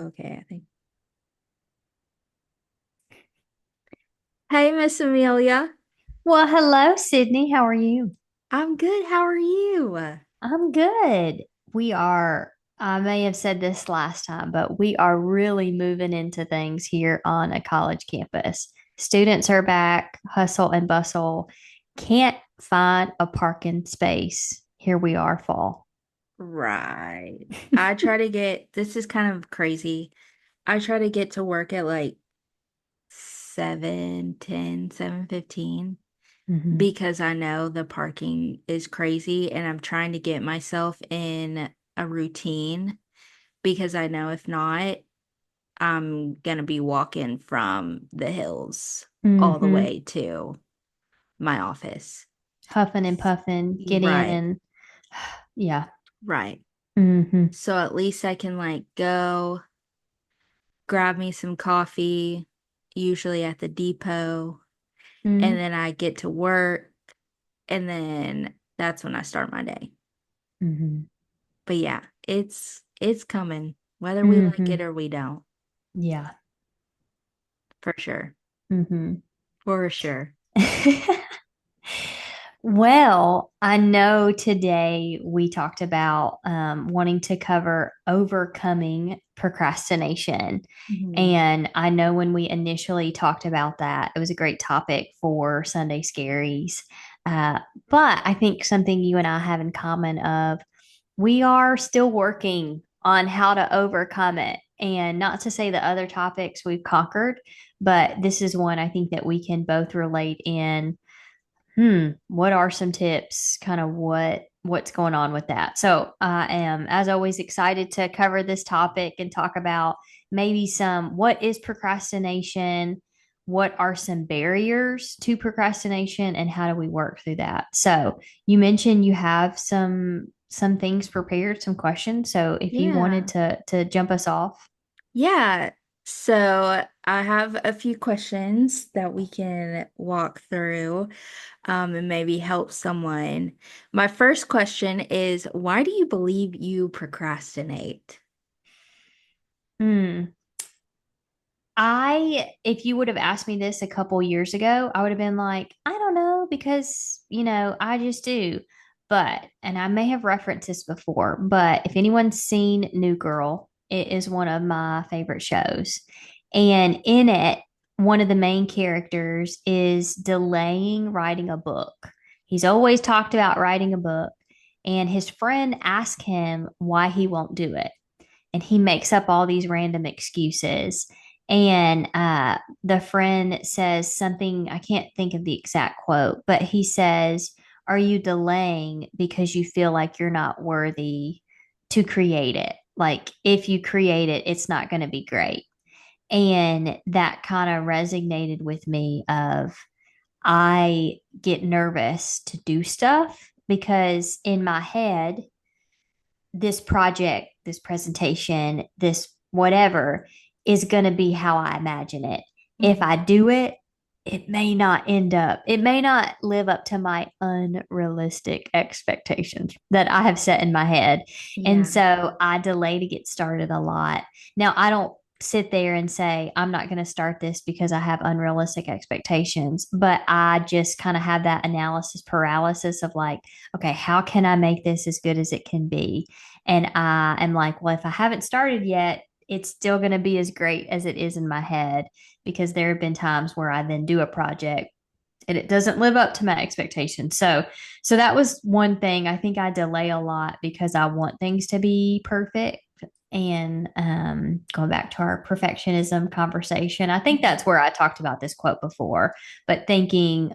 Okay, I think. Hey, Miss Amelia. Well, hello, Sydney. How are you? I'm good. How are you? I'm good. I may have said this last time, but we are really moving into things here on a college campus. Students are back, hustle and bustle. Can't find a parking space. Here we are, fall. Right. This is kind of crazy. I try to get to work at like 7:10, 7:15 hmm because I know the parking is crazy and I'm trying to get myself in a routine because I know if not, I'm gonna be walking from the hills all the hmm way to my office. Huffing and puffing, get in Right, and yeah. right. hmm So at least I can like go grab me some coffee, usually at the depot, and hmm then I get to work, and then that's when I start my day. hmm But yeah, it's coming, whether we like it hmm or we don't, Yeah. for sure. hmm For sure. Well, I know today we talked about wanting to cover overcoming procrastination. Mhm. And I know when we initially talked about that, it was a great topic for Sunday Scaries. Uh, but I think something you and I have in common of we are still working on how to overcome it. And not to say the other topics we've conquered, but this is one I think that we can both relate in. What are some tips? Kind of what's going on with that? So I am, as always, excited to cover this topic and talk about maybe some what is procrastination, what are some barriers to procrastination, and how do we work through that? So you mentioned you have some things prepared, some questions. So if you wanted Yeah. to jump us off. Yeah. So I have a few questions that we can walk through, and maybe help someone. My first question is, why do you believe you procrastinate? Hmm. If you would have asked me this a couple years ago, I would have been like, I don't know, because, I just do. And I may have referenced this before, but if anyone's seen New Girl, it is one of my favorite shows. And in it, one of the main characters is delaying writing a book. He's always talked about writing a book, and his friend asked him why he won't do it. And he makes up all these random excuses. And the friend says something, I can't think of the exact quote, but he says, are you delaying because you feel like you're not worthy to create it? Like, if you create it, it's not going to be great. And that kind of resonated with me of I get nervous to do stuff because in my head this project, this presentation, this whatever is going to be how I imagine it. If I Mhm. do it, it may not live up to my unrealistic expectations that I have set in my head. And Yeah. so I delay to get started a lot. Now, I don't sit there and say, I'm not going to start this because I have unrealistic expectations, but I just kind of have that analysis paralysis of like, okay, how can I make this as good as it can be? And I am like, well, if I haven't started yet, it's still going to be as great as it is in my head because there have been times where I then do a project and it doesn't live up to my expectations. So that was one thing. I think I delay a lot because I want things to be perfect. And going back to our perfectionism conversation, I think Mhm. that's where I talked about this quote before. But thinking,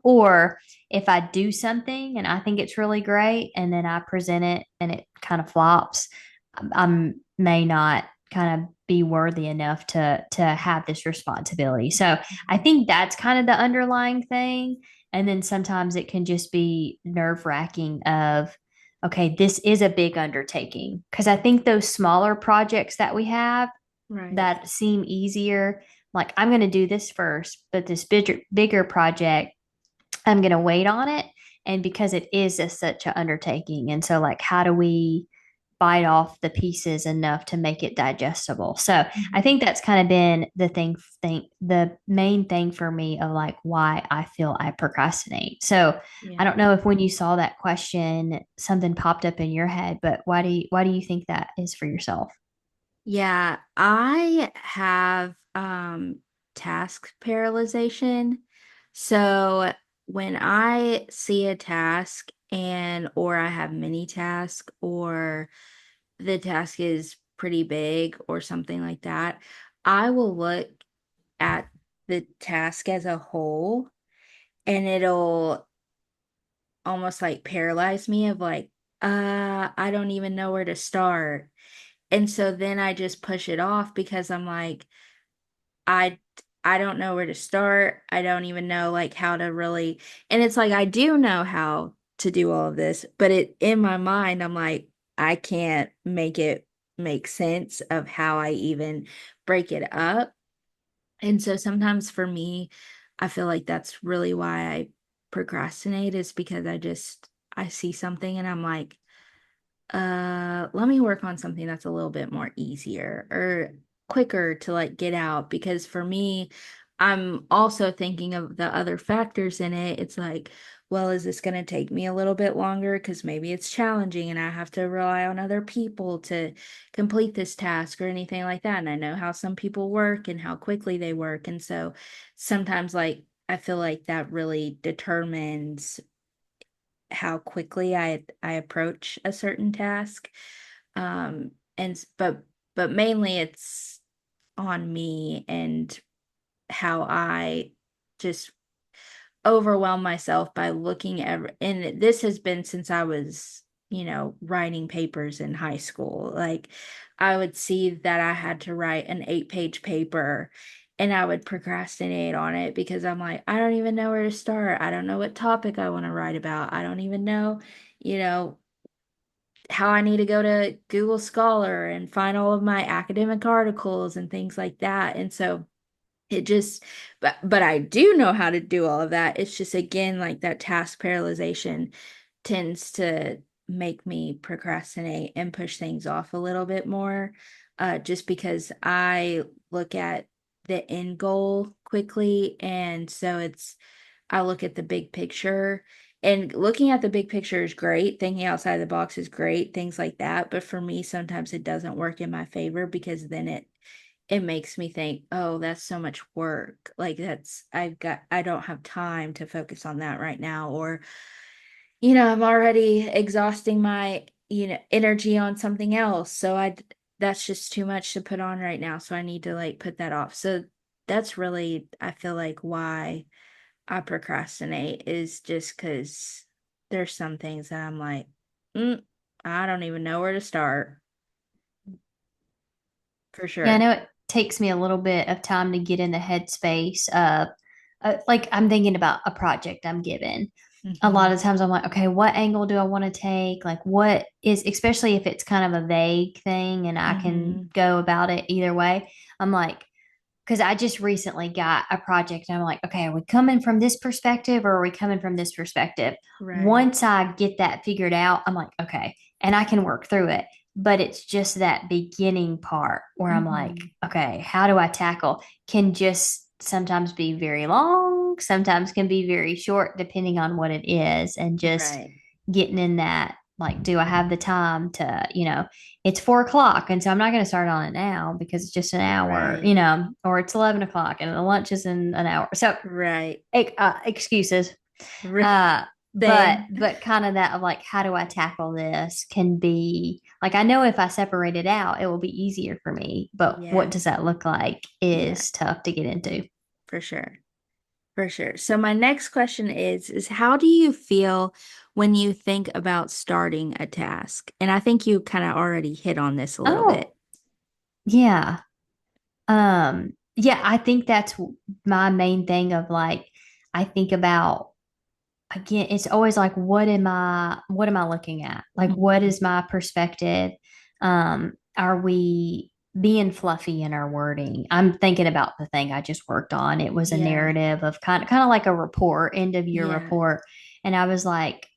or if I do something and I think it's really great, and then I present it and it kind of flops, I may not kind of be worthy enough to have this responsibility. So I think that's kind of the underlying thing. And then sometimes it can just be nerve wracking of, okay, this is a big undertaking. Because I think those smaller projects that we have Right. that seem easier, like I'm going to do this first, but this bigger project, I'm going to wait on it. And because it is such an undertaking. And so, like, how do we bite off the pieces enough to make it digestible. So I Mhm. think that's kind of been the main thing for me of like why I feel I procrastinate. So I Yeah. don't know if when you saw that question, something popped up in your head, but why do you think that is for yourself? Yeah, I have task paralyzation. So when I see a task and or I have many tasks or the task is pretty big or something like that, I will look at the task as a whole and it'll almost like paralyze me of like, I don't even know where to start. And so then I just push it off because I'm like, I I don't know where to start. I don't even know like how to really, and it's like I do know how to do all of this, but it in my mind I'm like I can't make it make sense of how I even break it up. And so sometimes for me, I feel like that's really why I procrastinate is because I see something and I'm like, let me work on something that's a little bit more easier or quicker to like get out because for me, I'm also thinking of the other factors in it. It's like, well, is this going to take me a little bit longer? Because maybe it's challenging and I have to rely on other people to complete this task or anything like that. And I know how some people work and how quickly they work. And so sometimes, like, I feel like that really determines how quickly I approach a certain task. And but mainly it's on me and how I just overwhelm myself by looking at, and this has been since I was, writing papers in high school. Like I would see that I had to write an 8-page paper and I would procrastinate on it because I'm like, I don't even know where to start. I don't know what topic I want to write about. I don't even know, you know, how I need to go to Google Scholar and find all of my academic articles and things like that. And so it just, but I do know how to do all of that. It's just again like that task paralyzation tends to make me procrastinate and push things off a little bit more, just because I look at the end goal quickly, and so I look at the big picture. And looking at the big picture is great. Thinking outside the box is great, things like that. But for me, sometimes it doesn't work in my favor because then it makes me think, oh, that's so much work. Like I don't have time to focus on that right now. Or, I'm already exhausting my, energy on something else. So that's just too much to put on right now. So I need to like put that off. So that's really, I feel like why I procrastinate is just because there's some things that I'm like, mm, I don't even know where to start for Yeah, I sure. know it takes me a little bit of time to get in the headspace of, like, I'm thinking about a project I'm given. A lot Hmm. of times I'm like, okay, what angle do I want to take? Like, what is, especially if it's kind of a vague thing and I can Hmm. go about it either way. I'm like, because I just recently got a project and I'm like, okay, are we coming from this perspective or are we coming from this perspective? Right. Once I get that figured out, I'm like, okay, and I can work through it. But it's just that beginning part where I'm like, Hmm. okay, how do I tackle? Can just sometimes be very long, sometimes can be very short, depending on what it is. And just Right. getting in that, like, do I have the time to, it's 4 o'clock. And so I'm not going to start on it now because it's just an hour, Right. or it's 11 o'clock and the lunch is in an hour. So Right. excuses. Right. Uh, but Same. but kind of that of like, how do I tackle this can be like, I know if I separate it out, it will be easier for me. But what Yeah. does that look like Yeah, is tough to get into. for sure. For sure. So my next question is how do you feel when you think about starting a task? And I think you kind of already hit on this a little bit. Oh, yeah. Yeah, I think that's my main thing of like, I think about, again, it's always like, what am I looking at? Like, what Mhm. is my perspective? Are we being fluffy in our wording? I'm thinking about the thing I just worked on. It was a Yeah. narrative of kind of like a report, end of year Yeah. report. And I was like,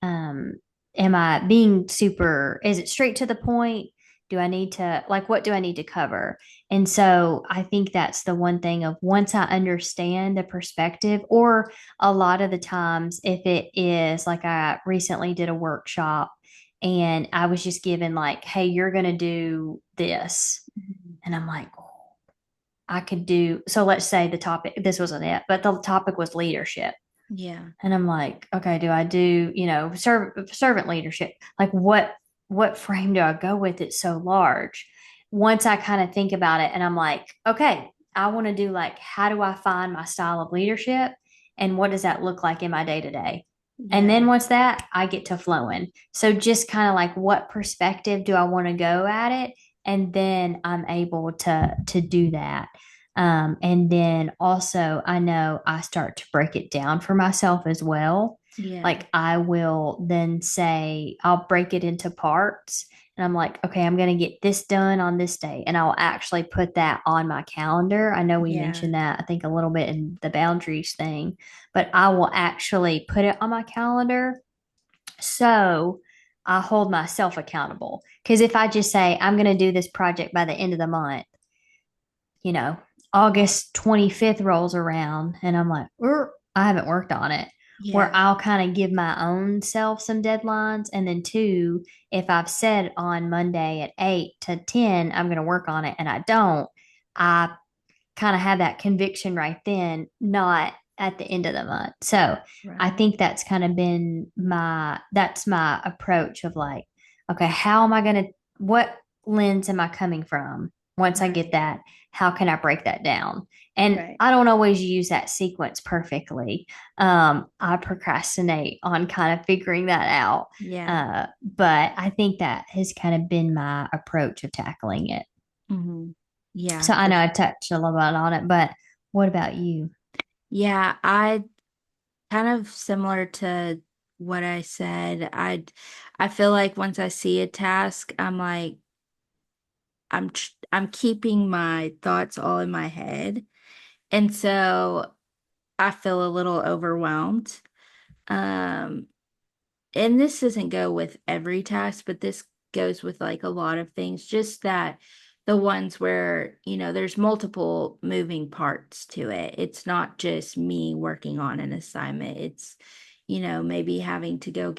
am I being super, is it straight to the point? Do I need to, like, what do I need to cover? And so I think that's the one thing of once I understand the perspective, or a lot of the times, if it is like I recently did a workshop and I was just given, like, hey, you're going to do this. Mhm. And I'm like, oh, I could do, so let's say the topic, this wasn't it, but the topic was leadership. Yeah. And I'm like, okay, do I do, servant leadership? Like what frame do I go with? It's so large. Once I kind of think about it and I'm like, okay, I want to do like how do I find my style of leadership and what does that look like in my day to day? And then Yeah. once that, I get to flowing. So just kind of like what perspective do I want to go at it? And then I'm able to do that. And then also, I know I start to break it down for myself as well. Yeah. Like, I will then say, I'll break it into parts. And I'm like, okay, I'm going to get this done on this day. And I'll actually put that on my calendar. I know we Yeah. mentioned that, I think, a little bit in the boundaries thing, but I will actually put it on my calendar. So I hold myself accountable. Because if I just say, I'm going to do this project by the end of the month, you know, August 25th rolls around and I'm like, I haven't worked on it. Where Yeah. I'll kind of give my own self some deadlines. And then, two, if I've said on Monday at 8 to 10, I'm going to work on it and I don't, I kind of have that conviction right then, not at the end of the month. So I Right. think that's kind of been that's my approach of like, okay, how am I going to, what lens am I coming from? Once I get Right. that, how can I break that down? And Right. I don't always use that sequence perfectly. I procrastinate on kind of figuring that out. Yeah. But I think that has kind of been my approach of tackling it. Hmm. Yeah, So I for know I sure. touched a little bit on it, but what about you? Yeah, I kind of similar to what I said. I feel like once I see a task, I'm like I'm keeping my thoughts all in my head. And so I feel a little overwhelmed. Um and this doesn't go with every task, but this goes with like a lot of things, just that the ones where, there's multiple moving parts to it. It's not just me working on an assignment. It's, maybe having to go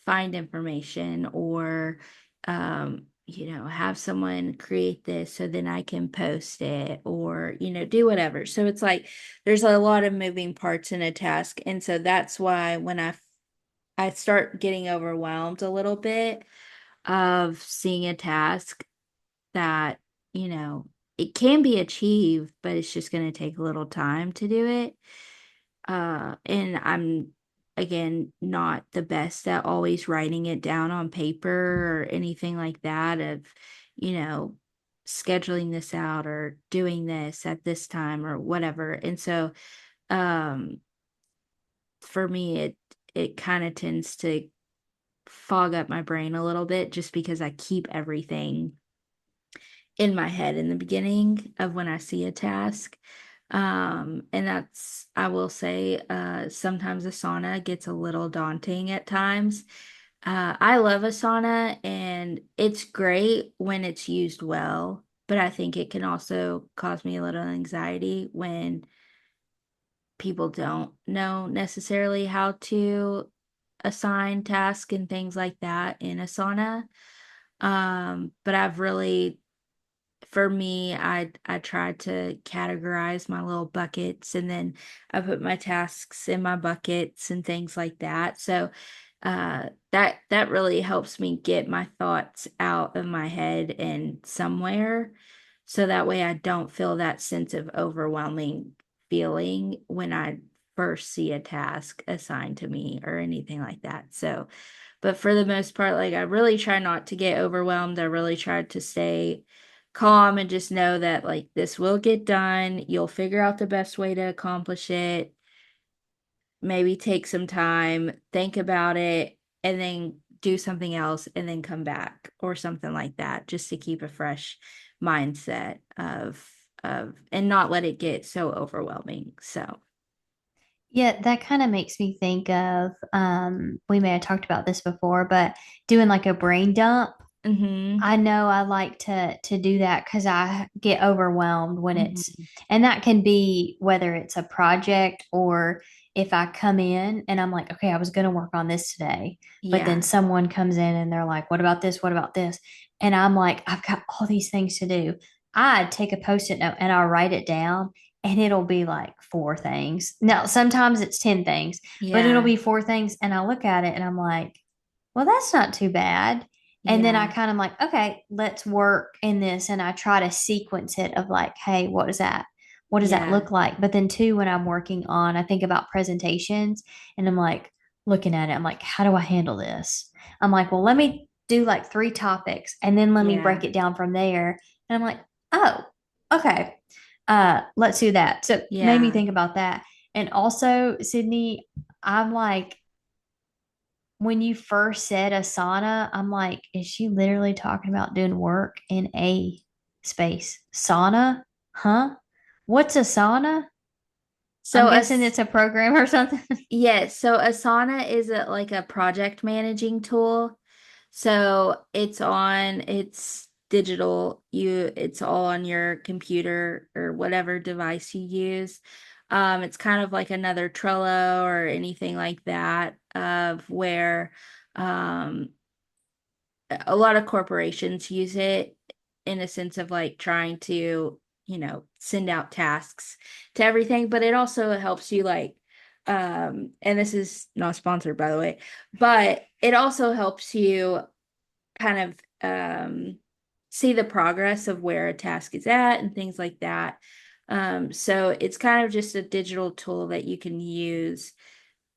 find information or, have someone create this so then I can post it or, do whatever. So it's like there's a lot of moving parts in a task. And so that's why when I start getting overwhelmed a little bit of seeing a task that, you know, it can be achieved, but it's just going to take a little time to do it. And I'm, again, not the best at always writing it down on paper or anything like that, of, you know, scheduling this out or doing this at this time or whatever. And so, um, for me, it kind of tends to fog up my brain a little bit just because I keep everything in my head in the beginning of when I see a task. And that's, I will say, sometimes Asana gets a little daunting at times. I love Asana and it's great when it's used well, but I think it can also cause me a little anxiety when people don't know necessarily how to assign tasks and things like that in Asana. But I've really, for me, I try to categorize my little buckets and then I put my tasks in my buckets and things like that. So that really helps me get my thoughts out of my head and somewhere. So that way I don't feel that sense of overwhelming feeling when I first see a task assigned to me or anything like that. So but for the most part, like I really try not to get overwhelmed. I really try to stay calm and just know that like this will get done. You'll figure out the best way to accomplish it. Maybe take some time, think about it, and then do something else and then come back or something like that, just to keep a fresh mindset of and not let it get so overwhelming. So, Yeah, that kind of makes me think of we may have talked about this before, but doing like a brain dump. Mm-hmm. I know I like to do that because I get overwhelmed when it's, Mm-hmm. and that can be whether it's a project or if I come in and I'm like, okay, I was going to work on this today, but then Yeah. someone comes in and they're like, what about this? What about this? And I'm like, I've got all these things to do. I take a post-it note and I'll write it down and it'll be like four things. Now, sometimes it's 10 things, but it'll Yeah. be four things. And I look at it and I'm like, well, that's not too bad. And then I Yeah. kind of like, okay, let's work in this. And I try to sequence it of like, hey, what is that? What does that Yeah. look like? But then too, when I'm working on, I think about presentations and I'm like looking at it, I'm like, how do I handle this? I'm like, well, let me do like three topics and then let me Yeah. break it down from there. And I'm like, oh, okay. Let's do that. So it made me Yeah. think about that. And also, Sydney, I'm like, when you first said Asana, I'm like, is she literally talking about doing work in a space? Sauna? Huh? What's Asana? I'm So guessing as it's a program or something. Yes, so Asana is like a project managing tool. So it's digital. It's all on your computer or whatever device you use. It's kind of like another Trello or anything like that, of where um, a lot of corporations use it in a sense of like trying to, send out tasks to everything, but it also helps you like, and this is not sponsored by the way, but it also helps you kind of see the progress of where a task is at and things like that. So it's kind of just a digital tool that you can use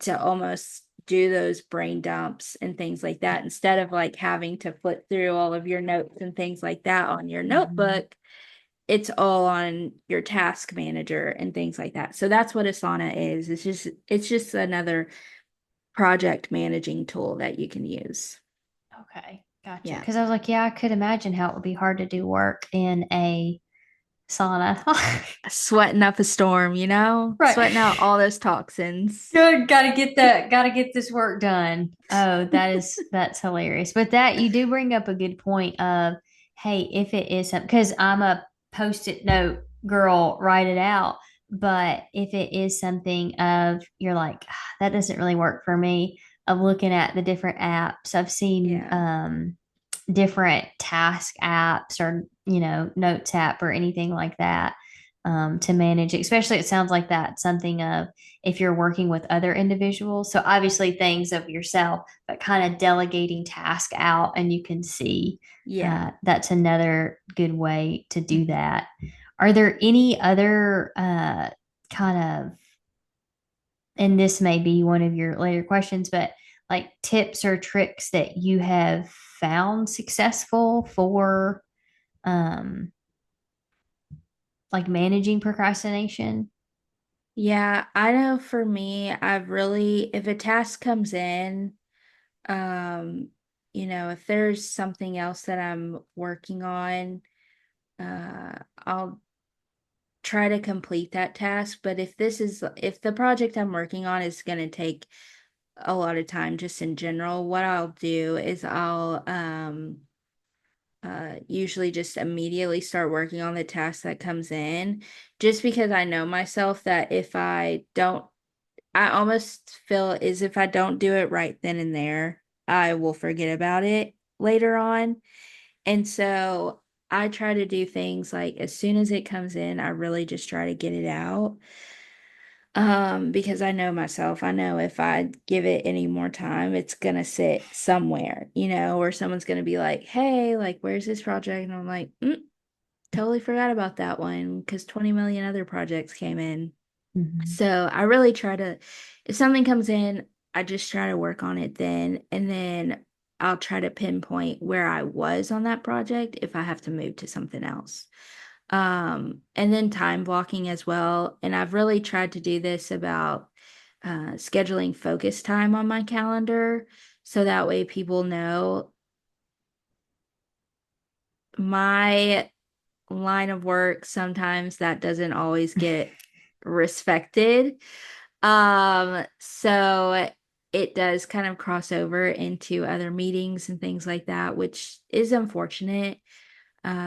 to almost do those brain dumps and things like that instead of like having to flip through all of your notes and things like that on your Mhm. notebook. It's all on your task manager and things like that. So that's what Asana is. It's just another project managing tool that you can use. Okay, gotcha. Yeah. Because I was like, yeah, I could imagine how it would be hard to do work in a sauna. Sweating up a storm, Right. sweating out all those toxins. Good. Gotta get this work done. Oh, that's hilarious. But that you do bring up a good point of, hey, if it is something, because I'm a post-it note girl, write it out. But if it is something of you're like, "Ah, that doesn't really work for me, of looking at the different apps. I've seen Yeah. different task apps or notes app or anything like that to manage, especially it sounds like that something of if you're working with other individuals, so obviously things of yourself but kind of delegating task out and you can see Yeah. that's another good way to do Mhm. that. Are there any other kind of, and this may be one of your later questions, but like tips or tricks that you have found successful for um like managing procrastination? Yeah, I know for me, if a task comes in, um, if there's something else that I'm working on, I'll try to complete that task. But if the project I'm working on is going to take a lot of time just in general, what I'll do is I'll usually just immediately start working on the task that comes in, just because I know myself that if I don't, I almost feel as if I don't do it right then and there, I will forget about it later on. And so I try to do things like as soon as it comes in, I really just try to get it out. Because I know myself, I know if I give it any more time, it's gonna sit somewhere, or someone's gonna be like, "Hey, like, where's this project?" And I'm like, totally forgot about that one because 20 million other projects came in. Mhm. So I really try to, if something comes in, I just try to work on it then, and then I'll try to pinpoint where I was on that project if I have to move to something else. And then time blocking as well. And I've really tried to do this about scheduling focus time on my calendar so that way people know my line of work. Sometimes that doesn't always get respected. So it does kind of cross over into other meetings and things like that, which is unfortunate,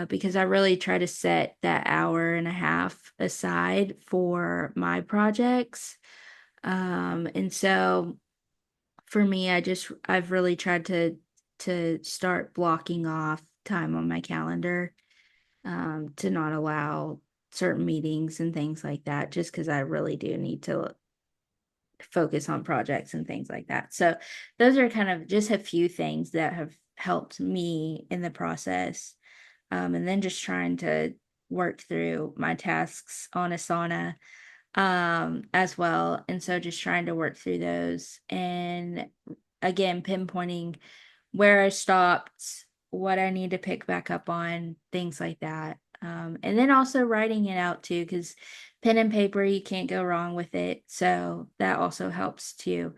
because I really try to set that hour and a half aside for my projects. And so for me, I've really tried to start blocking off time on my calendar, to not allow certain meetings and things like that, just because I really do need to focus on projects and things like that. So those are kind of just a few things that have helped me in the process. And then just trying to work through my tasks on Asana, as well. And so just trying to work through those and again, pinpointing where I stopped, what I need to pick back up on, things like that. And then also writing it out too, because pen and paper, you can't go wrong with it. So that also helps too.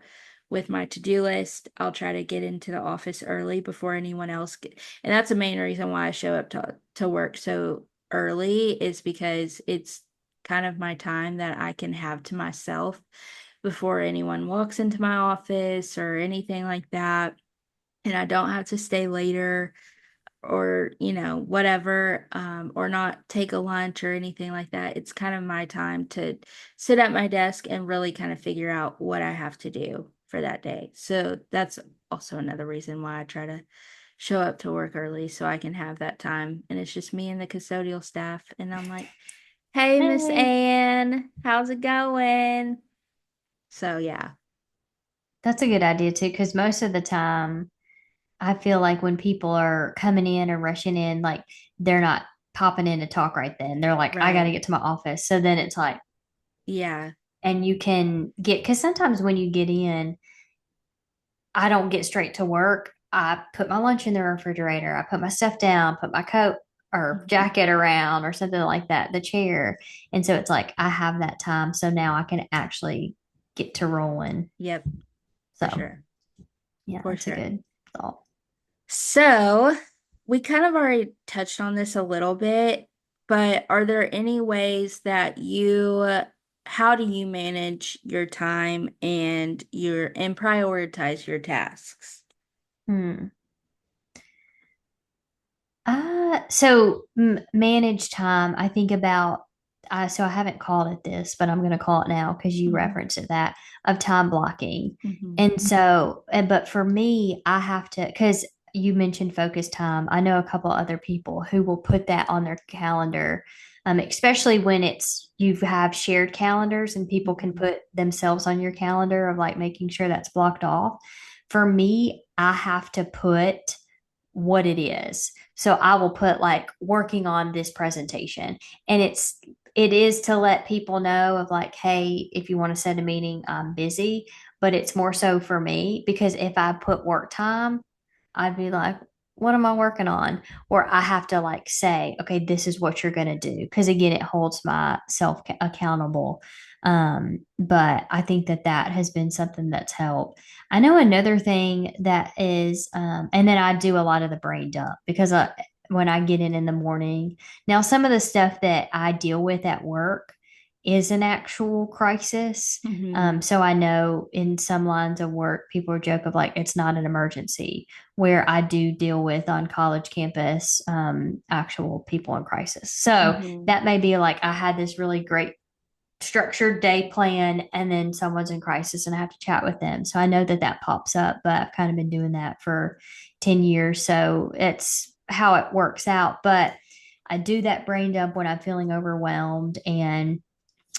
With my to-do list, I'll try to get into the office early before anyone else and that's the main reason why I show up to work so early is because it's kind of my time that I can have to myself before anyone walks into my office or anything like that. And I don't have to stay later or, whatever, or not take a lunch or anything like that. It's kind of my time to sit at my desk and really kind of figure out what I have to do for that day. So that's also another reason why I try to show up to work early so I can have that time. And it's just me and the custodial staff. And I'm like, hey, Miss Hey, Ann, how's it going? So yeah, that's a good idea too, because most of the time, I feel like when people are coming in or rushing in, like they're not popping in to talk right then. They're like, I got to right. get to my office. So then it's like, Yeah. and you can get, because sometimes when you get in, I don't get straight to work. I put my lunch in the refrigerator. I put my stuff down, put my coat or Mhm. jacket around or something like that, the chair. And so it's like I have that time. So now I can actually get to rolling. Yep, for So sure. yeah, For that's a sure. good thought. So, we kind of already touched on this a little bit, but are there any ways that how do you manage your time and prioritize your tasks? Hmm. Manage time. I think about, so I haven't called it this, but I'm going to call it now because you Hmm. referenced it that of time blocking. Hmm. And so, but for me, I have to, because you mentioned focus time. I know a couple other people who will put that on their calendar, especially when you have shared calendars and people can Hmm. put themselves on your calendar of like making sure that's blocked off. For me, I have to put what it is. So I will put like working on this presentation. And it is to let people know of like, hey, if you want to set a meeting, I'm busy. But it's more so for me because if I put work time, I'd be like, what am I working on? Or I have to like say, okay, this is what you're going to do. Because again, it holds myself accountable. But I think that that has been something that's helped. I know another thing that is, and then I do a lot of the brain dump because when I get in the morning, now some of the stuff that I deal with at work is an actual crisis. Hmm. So I know in some lines of work, people are joke of like it's not an emergency. Where I do deal with on college campus, actual people in crisis. So Hmm. that may be like I had this really great structured day plan and then someone's in crisis and I have to chat with them. So I know that that pops up, but I've kind of been doing that for 10 years. So it's how it works out. But I do that brain dump when I'm feeling overwhelmed. And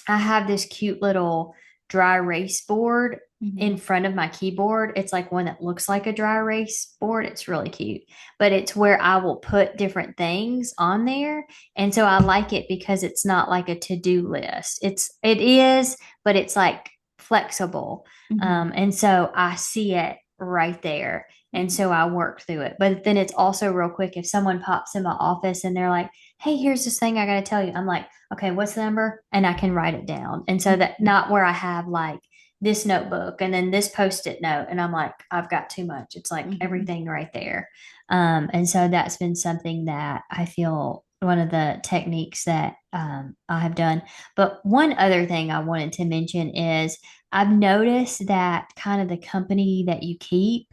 I have this cute little dry erase board in Hmm. front of my keyboard. It's like one that looks like a dry erase board. It's really cute, but it's where I will put different things on there. And so I like it because it's not like a to-do list. It is, but it's like flexible. Hmm. And so I see it right there. And Hmm. so I work through it. But then it's also real quick if someone pops in my office and they're like, hey, here's this thing I got to tell you. I'm like, okay, what's the number? And I can write it down. And so that Hmm. not where I have like this notebook and then this post-it note. And I'm like, I've got too much. It's like Hmm. everything right there. And so that's been something that I feel one of the techniques that I have done. But one other thing I wanted to mention is I've noticed that kind of the company that you keep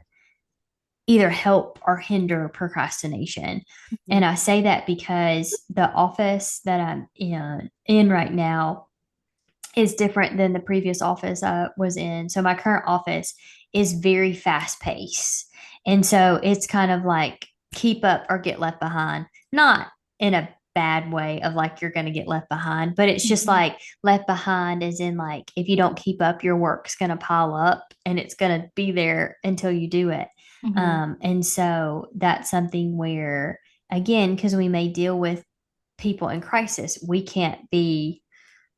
either help or hinder procrastination. And Mhm. I say that because the office that I'm in right now is different than the previous office I was in. So my current office is very fast paced. And so it's kind of like keep up or get left behind. Not in a bad way of like you're going to get left behind, but it's just Mhm. like left behind as in like if you don't keep up, your work's going to pile up and it's going to be there until you do it. Mhm. And so that's something where, again, because we may deal with people in crisis, we can't be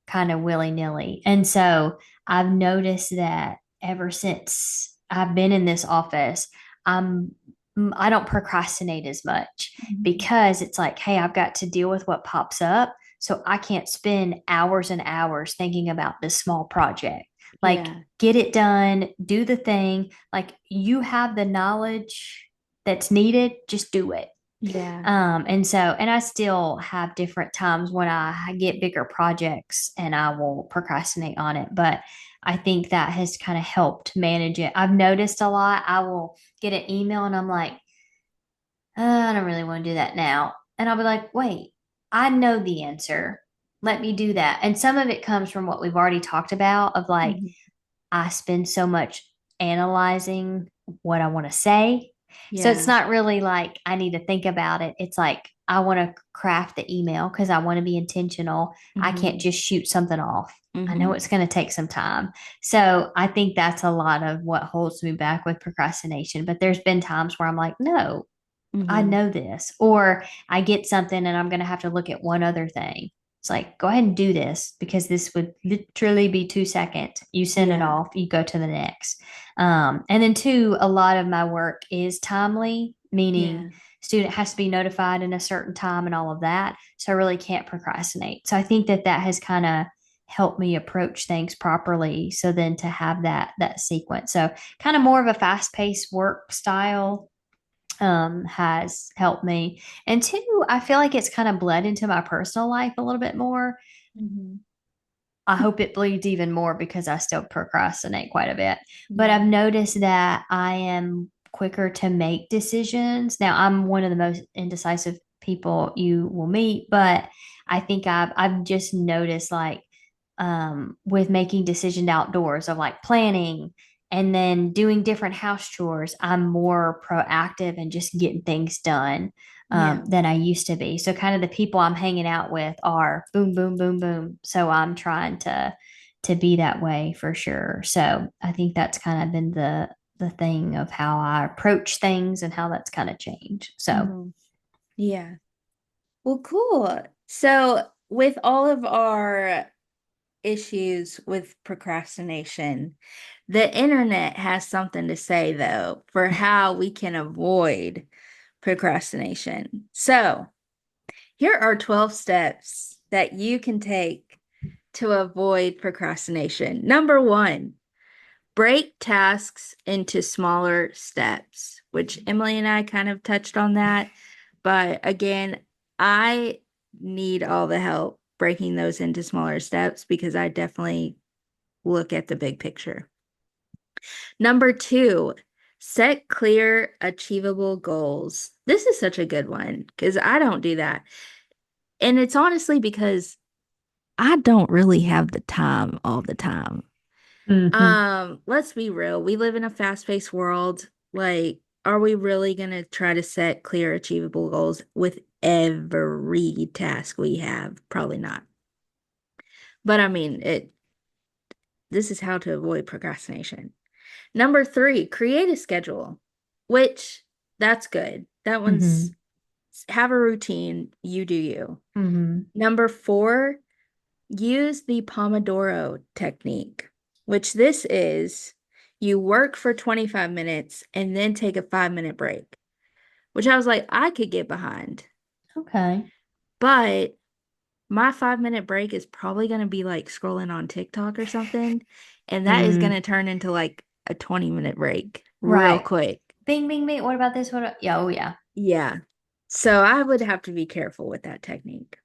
kind of willy nilly. And so I've noticed that ever since I've been in this office, I'm I don't procrastinate as much Mhm. because it's like, hey, I've got to deal with what pops up. So I can't spend hours and hours thinking about this small project. Like, Yeah. get it done, do the thing. Like, you have the knowledge that's needed, just do it. Yeah. And I still have different times when I get bigger projects and I will procrastinate on it. But I think that has kind of helped manage it. I've noticed a lot. I will get an email and I'm like, I don't really want to do that now. And I'll be like, wait, I know the answer. Let me do that. And some of it comes from what we've already talked about of like, Mhm. I spend so much analyzing what I want to say. So it's Yeah. not really like I need to think about it. It's like I want to craft the email because I want to be intentional. I can't Mhm. just shoot something off. I know Mhm. it's going to take some time. So I think that's a lot of what holds me back with procrastination. But there's been times where I'm like, no, I Mhm. know this, or I get something and I'm going to have to look at one other thing. It's like, go ahead and do this because this would literally be 2 seconds. You send it Yeah. off, you go to the next. And then, two, a lot of my work is timely, meaning Yeah. student has to be notified in a certain time and all of that. So I really can't procrastinate. So I think that that has kind of helped me approach things properly. So then to have that sequence, so kind of more of a fast paced work style has helped me. And two, I feel like it's kind of bled into my personal life a little bit more. Mhm. I hope it bleeds even more because I still procrastinate quite a bit. But I've Yeah. noticed that I am quicker to make decisions. Now, I'm one of the most indecisive people you will meet, but I think I've just noticed like with making decisions outdoors of like planning and then doing different house chores, I'm more proactive and just getting things done Yeah. than I used to be. So kind of the people I'm hanging out with are boom, boom, boom, boom. So I'm trying to be that way for sure. So I think that's kind of been the thing of how I approach things and how that's kind of changed. So Mhm. Yeah. Well, cool. So, with all of our issues with procrastination, the internet has something to say, though, for how we can avoid procrastination. So, here are 12 steps that you can take to avoid procrastination. Number one, break tasks into smaller steps, which Emily and I kind of touched on that. But again, I need all the help breaking those into smaller steps because I definitely look at the big picture. Number two, set clear, achievable goals. This is such a good one because I don't do that. And it's honestly because I don't really have the time all the time. hmm. Let's be real. We live in a fast-paced world. Like, are we really gonna try to set clear, achievable goals with every task we have? Probably not. But I mean, this is how to avoid procrastination. Number three, create a schedule, which that's good. That one's Hmm. have a routine, you do you. Hmm. Number four, use the Pomodoro technique, which this is you work for 25 minutes and then take a 5 minute break, which I was like, I could get behind. Okay. But my 5 minute break is probably going to be like scrolling on TikTok or something. And that is going Mm, to turn into like a 20-minute break real right. quick. Bing, bing, bing. What about this? Yeah, oh yeah. Yeah. So I would have to be careful with that technique.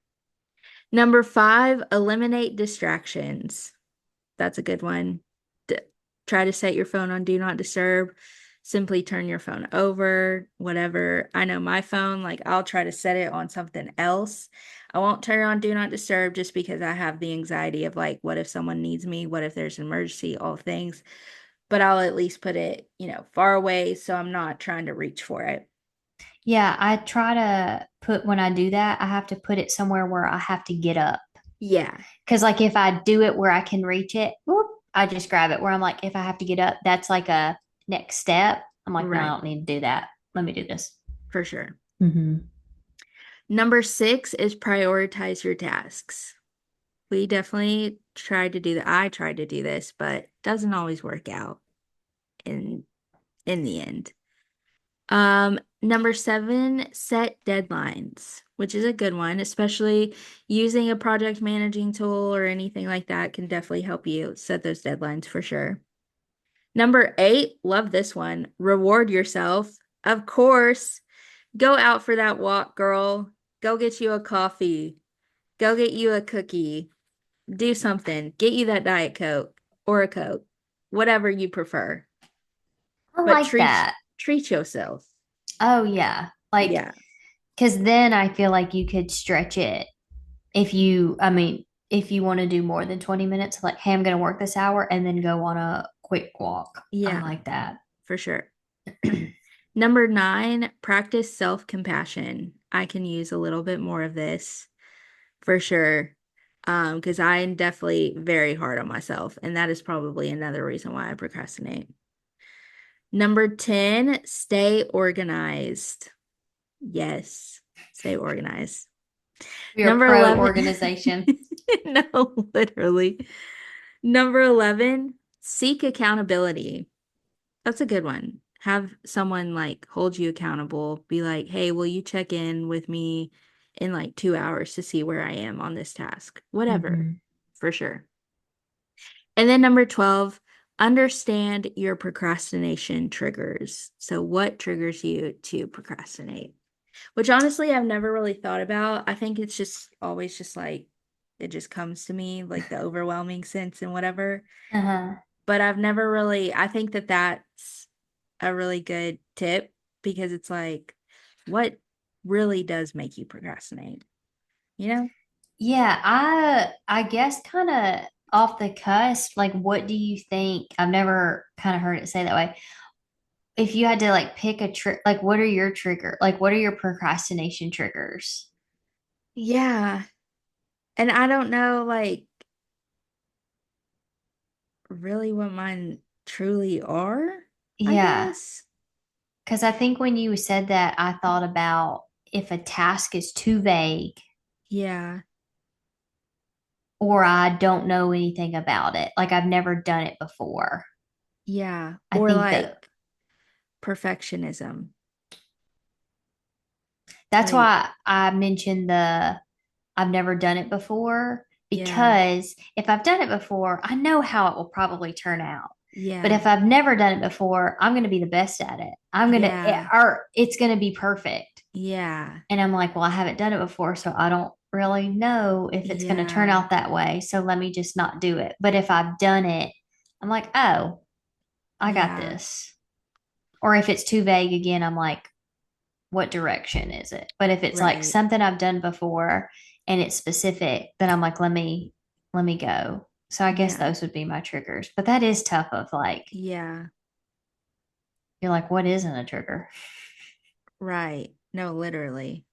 Number five, eliminate distractions. That's a good one. D Try to set your phone on do not disturb. Simply turn your phone over, whatever. I know my phone, like I'll try to set it on something else. I won't turn it on do not disturb just because I have the anxiety of like, what if someone needs me? What if there's an emergency? All things. But I'll at least put it, far away so I'm not trying to reach for it. Yeah, I try to put when I do that, I have to put it somewhere where I have to get up. Yeah, Because, like, if I do it where I can reach it, whoop, I just grab it. Where I'm like, if I have to get up, that's like a next step. I'm like, no, I right, don't need to do that. Let me do this. for sure. Mm-hmm. Number six is prioritize your tasks. We definitely tried to do that. I tried to do this, but doesn't always work out in in the end. Number seven, set deadlines, which is a good one, especially using a project managing tool or anything like that can definitely help you set those deadlines for sure. Number eight, love this one. Reward yourself. Of course, go out for that walk, girl. Go get you a coffee. Go get you a cookie. Do something. Get you that Diet Coke or a Coke, whatever you prefer. I But like treat that. treat yourself. Oh, yeah. Like, Yeah. because then I feel like you could stretch it I mean, if you want to do more than 20 minutes, like, hey, I'm going to work this hour and then go on a quick walk. I Yeah, like that. for sure. Number nine, practice self-compassion. I can use a little bit more of this for sure. Because I'm definitely very hard on myself, and that is probably another reason why I procrastinate. Number 10, stay organized. Yes, stay organized. We are Number pro 11, organization. no, literally. Number 11, seek accountability. That's a good one. Have someone like hold you accountable. Be like, hey, will you check in with me in like 2 hours to see where I am on this task? Whatever, Mm-hmm. for sure. And then number 12, understand your procrastination triggers. So, what triggers you to procrastinate? Which honestly, I've never really thought about. I think it's just always just like it just comes to me, like the overwhelming sense and whatever. Uh-huh. But I've never really, I think that that's a really good tip because it's like, what really does make you procrastinate? You know? Yeah, I guess kind of off the cusp, like what do you think? I've never kind of heard it say that way. If you had to like pick a trick, like what are your trigger? Like what are your procrastination triggers? Yeah. And I don't know, like, really what mine truly are, I Yeah, guess. because I think when you said that, I thought about if a task is too vague Yeah. or I don't know anything about it, like I've never done it before. Yeah. I Or think that like perfectionism. that's Like, why I mentioned the I've never done it before yeah. because if I've done it before, I know how it will probably turn out. But Yeah. if I've never done it before, I'm going to be the best at it. Yeah. Or it's going to be perfect. Yeah. And I'm like, well, I haven't done it before, so I don't really know if it's going to turn Yeah. out that way. So let me just not do it. But if I've done it, I'm like, oh, I got Yeah. this. Or if it's too vague again, I'm like, what direction is it? But if it's like Right. something I've done before and it's specific, then I'm like, let me go. So I guess Yeah. those would be my triggers. But that is tough of like, Yeah. you're like, what isn't a trigger? Right. No, literally.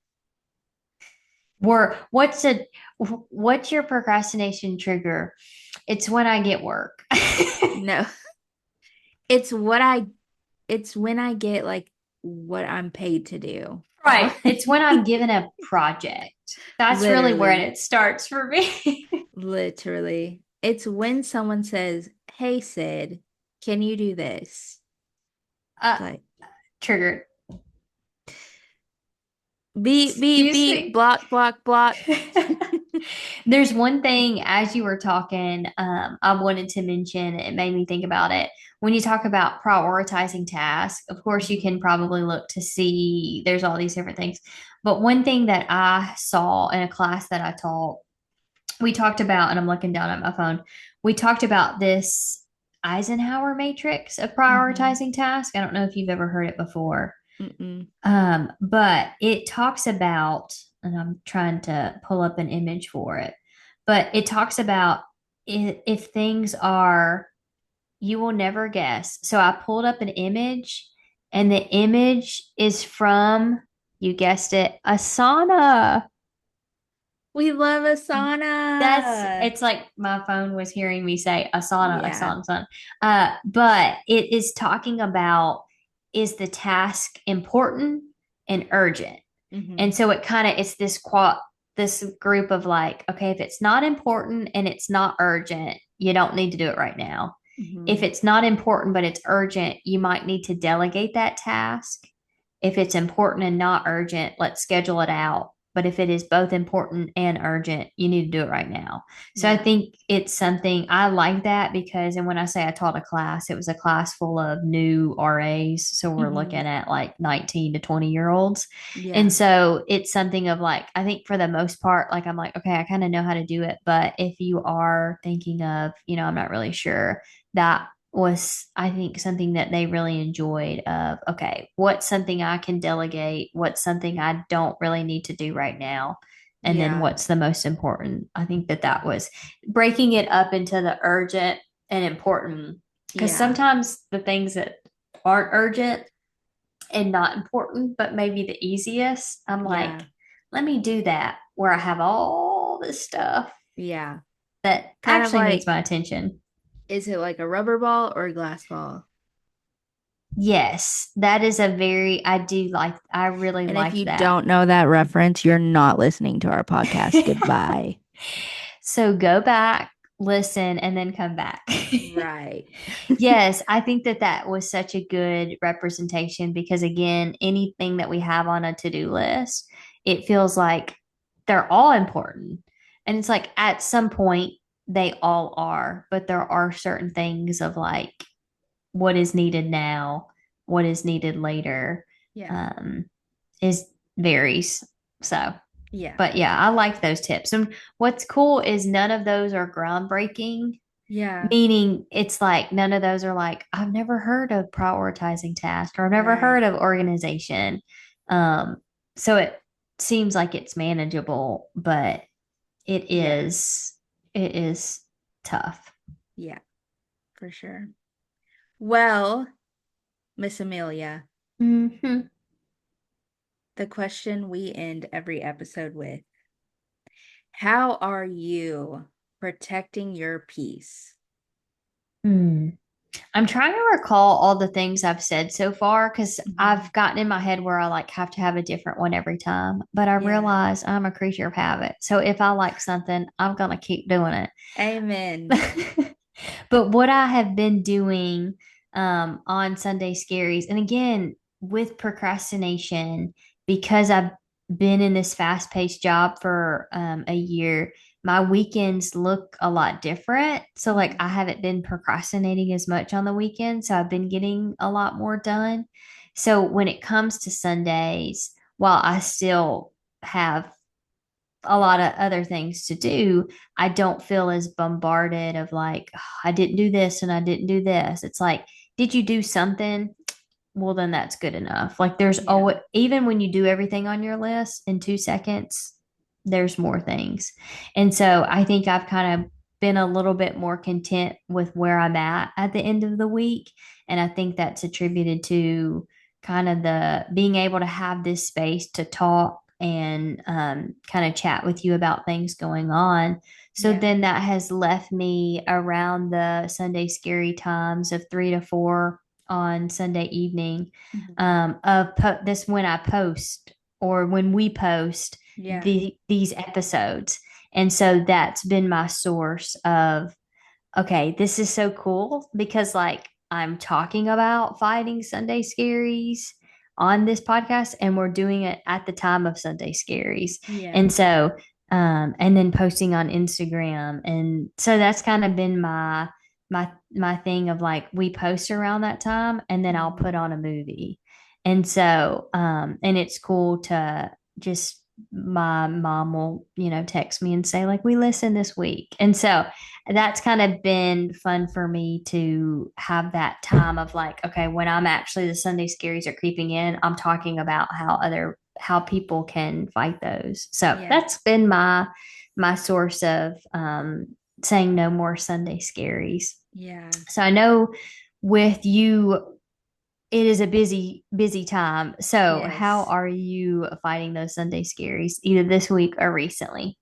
Or what's your procrastination trigger? It's when I get work. No. It's what I it's when I get like what I'm paid to do. Right. Like It's when I'm given a project. That's really where literally. it starts for me. Literally. It's when someone says, "Hey Sid, can you do this?" uh, Like Triggered. beep beep Excuse beep me. block block block. There's one thing as you were talking, I wanted to mention, it made me think about it. when you talk about prioritizing tasks, of course, you Mhm. can probably look to see there's all these different things. But one thing that I saw in a class that I taught, we talked about, and I'm looking down at my phone, we talked about this Eisenhower matrix of Mhm. prioritizing tasks. I don't know if you've ever heard it before. Mm-mm. But it talks about, and I'm trying to pull up an image for it, but it talks about if things are, you will never guess. So I pulled up an image, and the image is from, you guessed it, a sauna. We love That's, Asana. it's like my phone was hearing me say Asana, Yeah. Asana, Asana. But it is talking about, is the task important and urgent? Hmm. And so it kind of, it's this group of like, okay, if it's not important and it's not urgent, you don't need to do it right now. If Hmm. it's not important but it's urgent, you might need to delegate that task. If it's important and not urgent, let's schedule it out. But if it is both important and urgent, you need to do it right now. So I Yeah. think it's something I like that because, and when I say I taught a class, it was a class full of new RAs. So we're Hmm. looking at like 19 to 20-year-olds. And Yeah. so it's something of like, I think for the most part, like I'm like, okay, I kind of know how to do it. But if you are thinking of, I'm not really sure, that was, I think, something that they really enjoyed of, okay, what's something I can delegate? What's something I don't really need to do right now? And then Yeah. what's the most important? I think that that was breaking it up into the urgent and important. Because Yeah. sometimes the things that aren't urgent and not important, but maybe the easiest, I'm like, Yeah. let me do that where I have all this stuff Yeah. that Kind of actually needs like, my attention. is it like a rubber ball or a glass ball? Yes, that is a very, I do like, I really And if like you that. don't know that reference, you're not listening to our podcast. Goodbye. So go back, listen, and then come back. Right. Yes, I think that that was such a good representation because, again, anything that we have on a to do list, it feels like they're all important. And it's like at some point, they all are, but there are certain things of like what is needed now, what is needed later, Yeah. um, is varies. So, Yeah. but yeah, I like those tips. And what's cool is none of those are groundbreaking, Yeah. meaning it's like none of those are like, I've never heard of prioritizing tasks or I've never heard Right. of organization. Um, so it seems like it's manageable, but it Yeah. is it is tough. Yeah. For sure. Well, Miss Amelia, Hmm. the question we end every episode with: how are you protecting your peace? Hmm. I'm trying to recall all the things I've said so far because Mhm. I've gotten in my head where I like have to have a different one every time. But I Yeah. realize I'm a creature of habit. So if I like something, I'm gonna keep doing Amen. it. But what I have been doing on Sunday Scaries, and again with procrastination, because I've been in this fast-paced job for a year, my weekends look a lot different. So like Mhm. I haven't been procrastinating as much on the weekend, so I've been getting a lot more done. So when it comes to Sundays, while I still have a lot of other things to do, I don't feel as bombarded of like, "Oh, I didn't do this and I didn't do this." It's like, did you do something? Well, then that's good enough. Like there's Yeah. always, even when you do everything on your list in 2 seconds, there's more things. And so I think I've kind of been a little bit more content with where I'm at the end of the week. And I think that's attributed to kind of the being able to have this space to talk and kind of chat with you about things going on. So Yeah. then that has left me around the Sunday scary times of 3 to 4 on Sunday evening, Mhm. this when I post or when we post Yeah. these episodes. And so that's been my source of, okay, this is so cool because like I'm talking about fighting Sunday scaries on this podcast and we're doing it at the time of Sunday scaries. Yeah. And so and then posting on Instagram. And so that's kind of been my my thing of like we post around that time and then I'll put Mhm. on a movie. And so and it's cool to just my mom will, text me and say like we listened this week. And so that's kind of been fun for me to have that time of like, okay, when I'm actually the Sunday scaries are creeping in, I'm talking about how people can fight those. So Yeah. that's been my source of saying no more Sunday scaries. Yeah. So I know with you, it is a busy time. So how Yes. are you fighting those Sunday scaries, either this week or recently?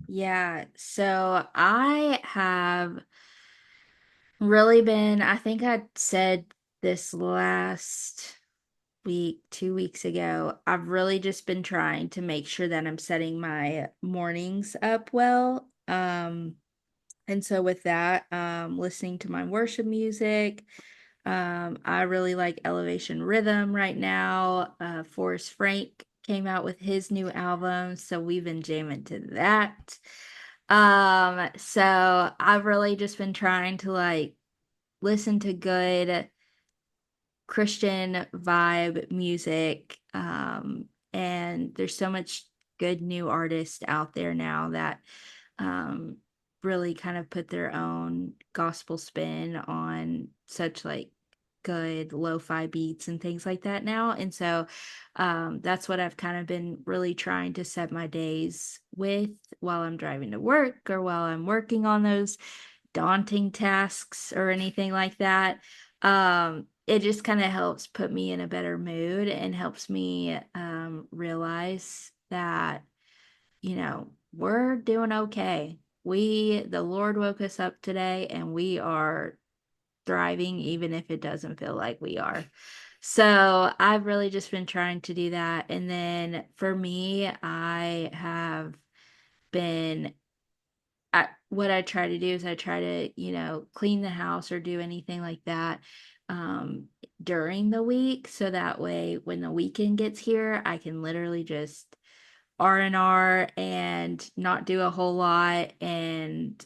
Yeah. So I have really been, I think I said this last week, 2 weeks ago, I've really just been trying to make sure that I'm setting my mornings up well. And so with that, listening to my worship music, I really like Elevation Rhythm right now. Forrest Frank came out with his new album, so we've been jamming to that. So I've really just been trying to like listen to good Christian vibe music. And there's so much good new artists out there now that um, really kind of put their own gospel spin on such like good lo-fi beats and things like that now. And so that's what I've kind of been really trying to set my days with while I'm driving to work or while I'm working on those daunting tasks or anything like that. It just kind of helps put me in a better mood and helps me realize that, we're doing okay. The Lord woke us up today and we are thriving, even if it doesn't feel like we are. So I've really just been trying to do that. And then for me, I have been what I try to do is I try to, clean the house or do anything like that during the week. So that way, when the weekend gets here, I can literally just R&R and not do a whole lot and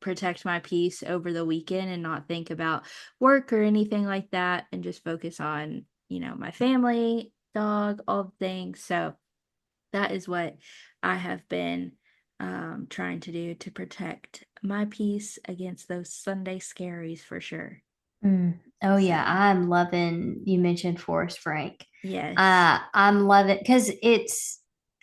protect my peace over the weekend and not think about work or anything like that and just focus on, my family, dog, all the things. So that is what I have been trying to do to protect my peace against those Sunday scaries for sure. Mm. Oh yeah, So, I'm loving you mentioned Forrest Frank. yes, I'm loving because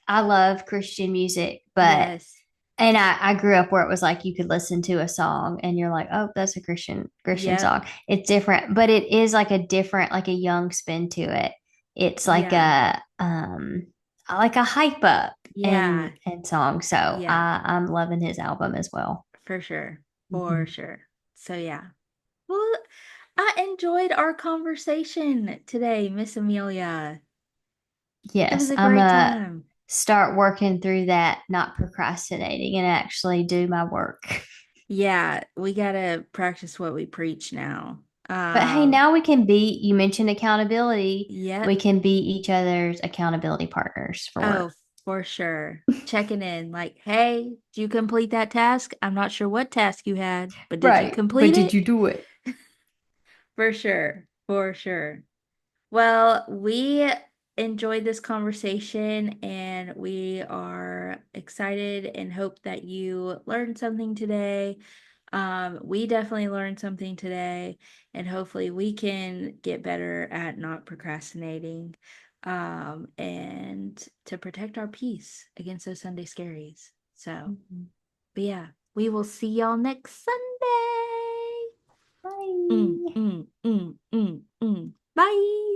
I love Christian music, but yes, and I grew up where it was like you could listen to a song and you're like, oh, that's a Christian yep, song. It's different, but it is like a different, like a young spin to it. It's yeah, like a hype up yeah, and song. So yeah, I'm loving his album as well. for sure, for Mhm. sure. So, yeah. Well, I enjoyed our conversation today, Miss Amelia. It was Yes, a I'm great time. start working through that, not procrastinating and actually do my work. Yeah, we gotta practice what we preach now. But hey, now we can be, you mentioned accountability. We Yep. can be each other's accountability partners for Oh, work. for sure. Checking in, like, hey, did you complete that task? I'm not sure what task you had, but did you Right. But complete did it? you do it? For sure. For sure. Well, we enjoyed this conversation and we are excited and hope that you learned something today. We definitely learned something today, and hopefully we can get better at not procrastinating, and to protect our peace against those Sunday scaries. So, Mhm. but yeah, we will see y'all next Sunday. Bye. Bye.